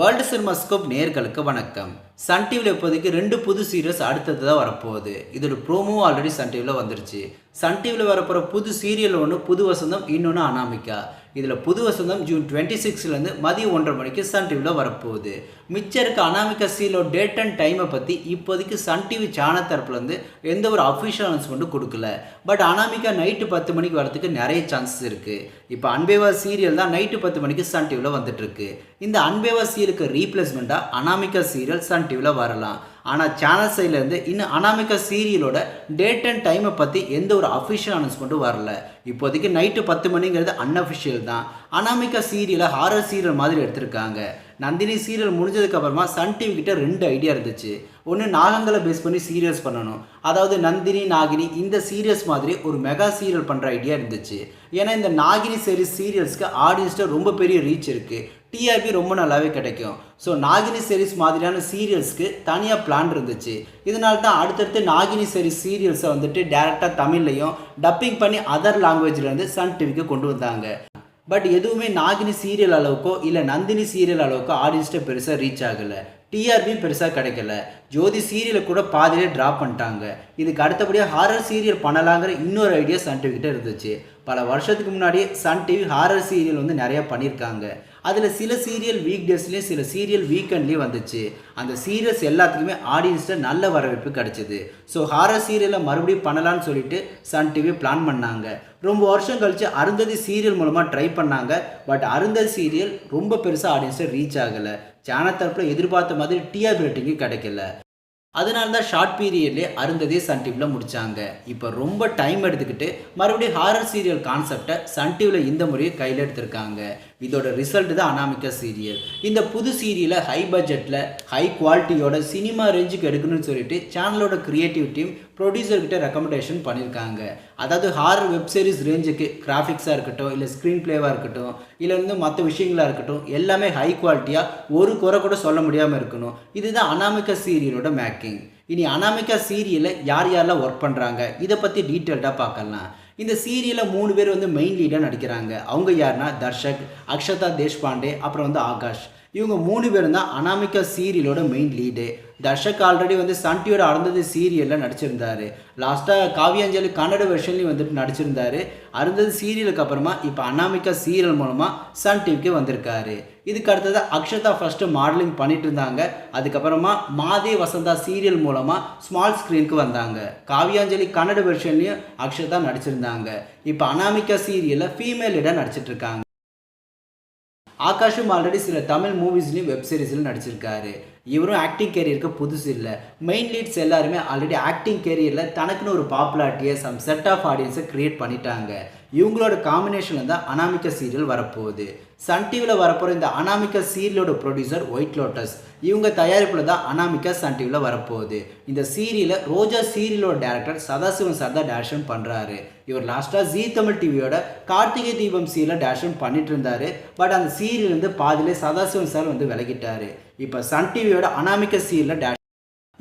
World cinemascope நேர்களுக்கு வணக்கம். Sun டிவியில் இப்போதைக்கு 2 புது சீரியல்ஸ் அடுத்தது தான் வரப்போகுது. இதோட ப்ரோமோ ஆல்ரெடி சன் டிவியில் வந்துருச்சு. சன் டிவியில் வரப்போகிற புது சீரியல் ஒன்று புது வசந்தம், இன்னொன்று அனாமிகா. இதில் புது வசந்தம் ஜூன் 26லேருந்து மதியம் 1:30 மணிக்கு சன் டிவியில் வரப்போகுது. மிச்சம் இருக்க அனாமிகா சீரியலோட டேட் அண்ட் டைமை பற்றி இப்போதைக்கு சன் டிவி சேனல் தரப்புலேருந்து எந்த ஒரு அஃபிஷியல் அனௌன்ஸ்மெண்ட்டும் கொடுக்கல. பட் அனாமிகா நைட்டு 10 மணிக்கு வரதுக்கு நிறைய சான்சஸ் இருக்குது. இப்போ அன்பேவா சீரியல் தான் நைட்டு 10 மணிக்கு சன் டிவியில் வந்துட்டுருக்கு. இந்த அன்பேவா சீரியலுக்கு ரீப்ளேஸ்மெண்ட்டாக அனாமிகா சீரியல் சன் டிவியில் வரலாம். ஆனால் சேனல் சைட்லேருந்து இன்னும் அனாமிகா சீரியலோட டேட் அண்ட் டைமை பற்றி எந்த ஒரு அஃபிஷியல் அனௌன்ஸ்மெண்ட்டும் வரல. இப்போதைக்கு நைட்டு 10 மணிங்கிறது அன்அஃபிஷியல் தான். அனாமிகா சீரியலை ஹாரர் சீரியல் மாதிரி எடுத்திருக்காங்க. நந்தினி சீரியல் முடிஞ்சதுக்கப்புறமா சன் டிவி கிட்ட 2 ஐடியா இருந்துச்சு. ஒன்று நாகங்களை பேஸ் பண்ணி சீரியல்ஸ் பண்ணணும், அதாவது நந்தினி நாகினி இந்த சீரியல்ஸ் மாதிரி ஒரு மெகா சீரியல் பண்ணுற ஐடியா இருந்துச்சு. ஏன்னா இந்த நாகினி சீரியல்ஸ்க்கு ஆடியன்ஸ்ட்டு ரொம்ப பெரிய ரீச் இருக்குது, டிஆர்பி ரொம்ப நல்லாவே கிடைக்கும். ஸோ நாகினி சீரிஸ் மாதிரியான சீரியல்ஸ்க்கு தனியாக பிளான் இருந்துச்சு. இதனால தான் அடுத்தடுத்து நாகினி சீரியல்ஸை வந்துட்டு டேரெக்டாக தமிழ்லையும் டப்பிங் பண்ணி அதர் லாங்குவேஜ்லேருந்து சன் டிவிக்கு கொண்டு வந்தாங்க. பட் எதுவுமே நாகினி சீரியல் அளவுக்கோ இல்லை நந்தினி சீரியல் அளவுக்கோ ஆடியன்ஸ்ட்டை பெருசாக ரீச் ஆகலை, டிஆர்பியும் பெருசாக கிடைக்கல. ஜோதி சீரியலை கூட பாதியிலே ட்ராப் பண்ணிட்டாங்க. இதுக்கு அடுத்தபடியாக ஹாரர் சீரியல் பண்ணலாங்கிற இன்னொரு ஐடியா சன் டிவி கிட்ட இருந்துச்சு. பல வருஷத்துக்கு முன்னாடியே சன் டிவி ஹாரர் சீரியல் வந்து நிறையா பண்ணியிருக்காங்க. அதில் சில சீரியல் வீக் டேஸ்லேயும் சில சீரியல் வீக்கெண்ட்லேயும் வந்துச்சு. அந்த சீரியல்ஸ் எல்லாத்துக்குமே ஆடியன்ஸ்ட்டு நல்ல வரவேற்பு கிடச்சிது. ஸோ ஹாரர் சீரியலை மறுபடியும் பண்ணலான்னு சொல்லிட்டு சன் டிவி பிளான் பண்ணாங்க. ரொம்ப வருஷம் கழித்து அருந்ததி சீரியல் மூலமாக ட்ரை பண்ணாங்க. பட் அருந்ததி சீரியல் ரொம்ப பெருசாக ஆடியன்ஸை ரீச் ஆகலை. சேனல் தரப்பில் எதிர்பார்த்த மாதிரி டிஆர்பி ரேட்டிங்கு கிடைக்கல. அதனால தான் ஷார்ட் பீரியட்லேயே அருந்ததே சன் டிவியில் முடித்தாங்க. இப்போ ரொம்ப டைம் எடுத்துக்கிட்டு மறுபடியும் ஹாரர் சீரியல் கான்செப்டை சன் டிவியில் இந்த முறையை கையில் எடுத்திருக்காங்க. இதோட ரிசல்ட் தான் அனாமிகா சீரியல். இந்த புது சீரியலை ஹை பட்ஜெட்டில் ஹை குவாலிட்டியோட சினிமா ரேஞ்சுக்கு எடுக்கணும்னு சொல்லிட்டு சேனலோட கிரியேட்டிவ் டீம் ப்ரொடியூசர்கிட்ட ரெக்கமெண்டேஷன் பண்ணியிருக்காங்க. அதாவது ஹாரர் வெப் சீரிஸ் ரேஞ்சுக்கு கிராஃபிக்ஸாக இருக்கட்டும், இல்லை ஸ்க்ரீன் பிளேவாக இருக்கட்டும், இல்லை வந்து மற்ற விஷயங்களாக இருக்கட்டும், எல்லாமே ஹை குவாலிட்டியாக ஒரு குறை கூட சொல்ல முடியாமல் இருக்கணும். இதுதான் அனாமிகா சீரியலோட மேக்கிங். இனி அனாமிகா சீரியலில் யார் யாரெல்லாம் ஒர்க் பண்ணுறாங்க இதை பற்றி டீட்டெயில்டாக பார்க்கலாம். இந்த சீரியலில் 3 பேர் வந்து மெயின் லீடாக நடிக்கிறாங்க. அவங்க யாருன்னா தர்ஷக், அக்ஷதா தேஷ்பாண்டே, அப்புறம் வந்து ஆகாஷ். இவங்க 3 பேரும் தான் அனாமிகா சீரியலோட மெயின் லீடு. தர்ஷக் ஆல்ரெடி வந்து சன் டிவியோட அருந்ததி சீரியலில் நடிச்சிருந்தார். லாஸ்ட்டாக காவியாஞ்சலி கன்னட வெர்ஷன்லையும் வந்துட்டு நடிச்சிருந்தார். அருந்ததி சீரியலுக்கு அப்புறமா இப்போ அனாமிகா சீரியல் மூலமாக சன் டிவிக்கு வந்திருக்காரு. இதுக்கு அடுத்தது அக்ஷதா ஃபஸ்ட்டு மாடலிங் பண்ணிட்டு இருந்தாங்க. அதுக்கப்புறமா மாதே வசந்தா சீரியல் மூலமாக ஸ்மால் ஸ்க்ரீனுக்கு வந்தாங்க. காவியாஞ்சலி கன்னட வெர்ஷன்லையும் அக்ஷதா நடிச்சிருந்தாங்க. இப்போ அனாமிகா சீரியலில் ஃபீமேல் லீடாக நடிச்சிட்ருக்காங்க. ஆகாஷும் ஆல்ரெடி சில தமிழ் மூவிஸ்லையும் வெப் சீரிஸ்லையும் நடிச்சிருக்காரு. இவரும் ஆக்டிங் கேரியருக்கு புதுசு இல்லை. மெயின் லீட்ஸ் எல்லாருமே ஆல்ரெடி ஆக்டிங் கேரியரில் தனக்குன்னு ஒரு பாப்புலாரிட்டியை சம் செட் ஆஃப் ஆடியன்ஸை க்ரியேட் பண்ணிட்டாங்க. இவங்களோட காம்பினேஷனில் தான் அனாமிகா சீரியல் வரப்போகுது. சன் டிவியில் வரப்போகிற இந்த அனாமிகா சீரியலோட ப்ரொடியூசர் ஒயிட் லோட்டஸ். இவங்க தயாரிப்பில் தான் அனாமிகா சன் டிவியில் வரப்போகுது. இந்த சீரியலை ரோஜா சீரியலோட டேரக்டர் சதாசிவன் சார் தான் டேரக்ஷன் பண்ணுறாரு. இவர் லாஸ்ட்டாக ஜீ தமிழ் டிவியோட கார்த்திகை தீபம் சீரியலை டேரக்ஷன் பண்ணிட்டு இருந்தார். பட் அந்த சீரியல் வந்து பாதியிலே சதாசிவன் சார் வந்து விலகிட்டார். இப்போ சன் டிவியோட அனாமிகா சீரியலில்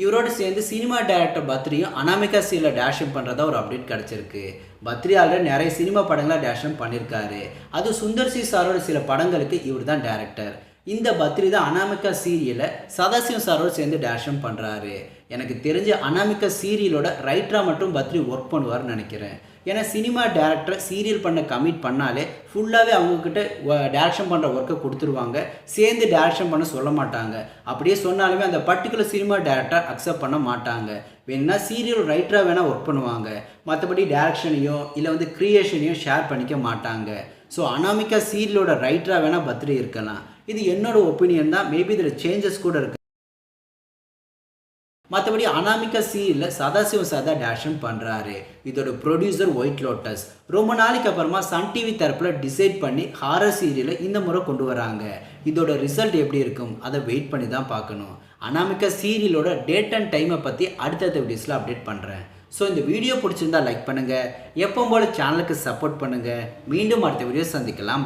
இவரோடு சேர்ந்து சினிமா டைரக்டர் பத்ரியும் அனாமிகா சீரியலில் டேரக்ஷன் பண்ணுறதா ஒரு அப்டேட் கிடச்சிருக்கு. பத்ரி ஆல்ரெடி நிறைய சினிமா படங்களை டேரக்ஷன் பண்ணியிருக்காரு. அது சுந்தர் சி சாரோட சில படங்களுக்கு இவர் தான் டேரக்டர். இந்த பத்ரி தான் அனாமிகா சீரியலை சதாசிவம் சாரோடு சேர்ந்து டேரக்ஷன் பண்ணுறாரு. எனக்கு தெரிஞ்ச அனாமிகா சீரியலோட ரைட்டராக மட்டும் பத்ரி ஒர்க் பண்ணுவார்னு நினைக்கிறேன். ஏன்னா சினிமா டேரக்டரை சீரியல் பண்ண கமிட் பண்ணாலே ஃபுல்லாகவே அவங்கக்கிட்ட டேரக்ஷன் பண்ணுற ஒர்க்கை கொடுத்துருவாங்க. சேர்ந்து டேரக்ஷன் பண்ண சொல்ல மாட்டாங்க. அப்படியே சொன்னாலுமே அந்த பர்டிகுலர் சினிமா டேரக்டர் அக்செப்ட் பண்ண மாட்டாங்க. வேணுன்னா சீரியல் ரைட்டராக வேணால் ஒர்க் பண்ணுவாங்க, மற்றபடி டேரக்ஷனையோ இல்லை வந்து க்ரியேஷனையும் ஷேர் பண்ணிக்க மாட்டாங்க. ஸோ அனாமிகா சீரியலோட ரைட்டராக வேணால் பத்ரி இருக்கலாம். இது என்னோட ஒப்பீனியன் தான். மேபி இதில் சேஞ்சஸ் கூட இருக்குது. மற்றபடி அனாமிகா சீரியலில் சதாசிவம் சார் தான் டேரக்ஷன் பண்ணுறாரு. இதோட ப்ரொடியூசர் ஒயிட் லோட்டஸ். ரொம்ப நாளைக்கு அப்புறமா சன் டிவி தரப்பில் டிசைட் பண்ணி ஹாரர் சீரியலை இந்த முறை கொண்டு வராங்க. இதோட ரிசல்ட் எப்படி இருக்கும் அதை வெயிட் பண்ணி தான் பார்க்கணும். அனாமிகா சீரியலோட டேட் அண்ட் டைமை பற்றி அடுத்தடுத்த வீடியோஸில் அப்டேட் பண்ணுறேன். ஸோ இந்த வீடியோ பிடிச்சிருந்தா லைக் பண்ணுங்கள், எப்போ போல சேனலுக்கு சப்போர்ட் பண்ணுங்கள். மீண்டும் அடுத்த வீடியோ சந்திக்கலாம்.